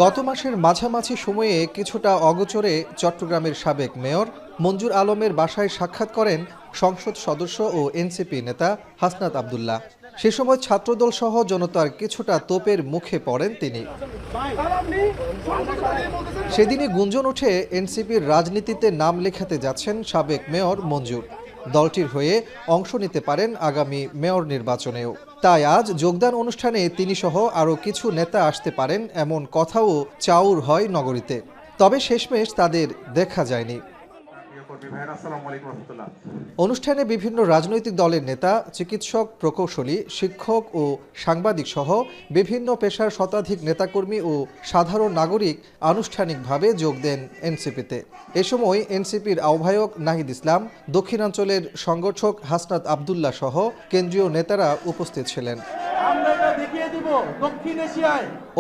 গত মাসের মাঝামাঝি সময়ে কিছুটা অগোচরে চট্টগ্রামের সাবেক মেয়র মঞ্জুর আলমের বাসায় সাক্ষাৎ করেন সংসদ সদস্য ও এনসিপি নেতা হাসনাত আব্দুল্লাহ। সে সময় ছাত্রদল সহ জনতার কিছুটা তোপের মুখে পড়েন তিনি। সেদিনই গুঞ্জন ওঠে এনসিপির রাজনীতিতে নাম লেখাতে যাচ্ছেন সাবেক মেয়র মঞ্জুর। দলটির হয়ে অংশ নিতে পারেন আগামী মেয়র নির্বাচনেও। তাই আজ যোগদান অনুষ্ঠানে তিনি সহ আরও কিছু নেতা আসতে পারেন এমন কথাও চাউর হয় নগরীতে। তবে শেষমেশ তাদের দেখা যায়নি। অনুষ্ঠানে বিভিন্ন রাজনৈতিক দলের নেতা, চিকিৎসক, প্রকৌশলী, শিক্ষক ও সাংবাদিক সহ বিভিন্ন পেশার শতাধিক নেতাকর্মী ও সাধারণ নাগরিক আনুষ্ঠানিকভাবে যোগ দেন এনসিপিতে। এ সময় এনসিপির আহ্বায়ক নাহিদ ইসলাম, দক্ষিণাঞ্চলের সংগঠক হাসনাত আব্দুল্লাহ সহ কেন্দ্রীয় নেতারা উপস্থিত ছিলেন।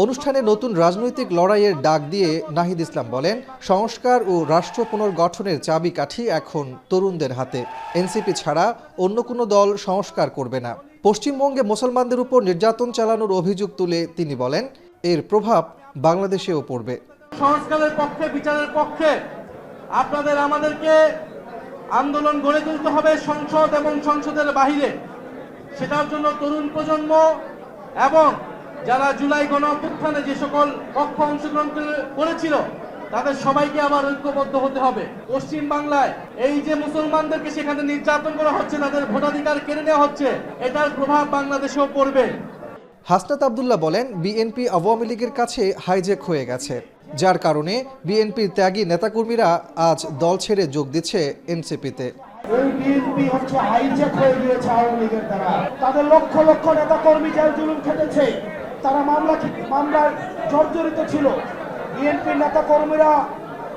অনুষ্ঠানে নতুন রাজনৈতিক লড়াইয়ের ডাক দিয়ে নাহিদ ইসলাম বলেন, সংস্কার ও রাষ্ট্র পুনর্গঠনের চাবিকাঠি এখন তরুণদের হাতে। এনসিপি ছাড়া অন্য কোনো দল সংস্কার করবে না। পশ্চিমবঙ্গে মুসলমানদের উপর নির্যাতন চালানোর অভিযোগ তুলে তিনি বলেন, এর প্রভাব বাংলাদেশেও পড়বে। সংস্কারের পক্ষে, বিচারের পক্ষে আপনাদের আমাদেরকে আন্দোলন গড়ে তুলতে হবে সংসদ এবং সংসদের বাহিরে। সেটার জন্য তরুণ প্রজন্ম এবং যারা জুলাই গণঅভ্যুত্থানে যে সকল পক্ষ অংশগ্রহণ করেছিল তাদের সবাইকে আবার ঐক্যবদ্ধ হতে হবে। পশ্চিম বাংলায় এই যে মুসলমানদেরকে সেখানে নির্যাতন করা হচ্ছে, তাদের ভোটাধিকার কেড়ে নেওয়া হচ্ছে, এটার প্রভাব বাংলাদেশেও পড়বে। হাসনাত আব্দুল্লাহ বলেন, বিএনপি আওয়ামী লীগের কাছে হাইজ্যাক হয়ে গেছে, যার কারণে বিএনপির ত্যাগী নেতাকর্মীরা আজ দল ছেড়ে যোগ দিচ্ছে এনসিপিতে। এই বিএনপি হচ্ছে হাইজ্যাক হয়ে গিয়েছে আওয়ামী লীগের দ্বারা। তাদের লক্ষ লক্ষ নেতাকর্মী জেল জুলুম খেটেছে, তারা মামলায় জর্জরিত ছিল। বিএনপির নেতাকর্মীরা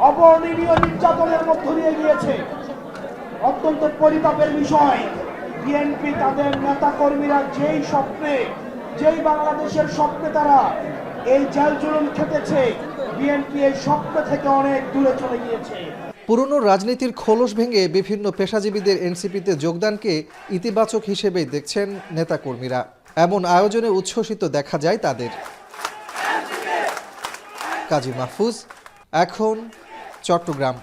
অবর্ণনীয় নির্যাতনের মধ্য দিয়ে গিয়েছে। অত্যন্ত পরিতাপের বিষয়, বিএনপি তাদের নেতাকর্মীরা যেই বাংলাদেশের স্বপ্নে তারা এই জেল জুলুম খেটেছে, বিএনপি এই স্বপ্ন থেকে অনেক দূরে চলে গিয়েছে। পুরনো রাজনীতির খোলস ভেঙে বিভিন্ন পেশাজীবীদের এনসিপিতে যোগদানকে ইতিবাচক হিসেবেই দেখছেন নেতাকর্মীরা। এমন আয়োজনে উচ্ছ্বসিত দেখা যায় তাদের। কাজী মাহফুজ, এখন, চট্টগ্রাম।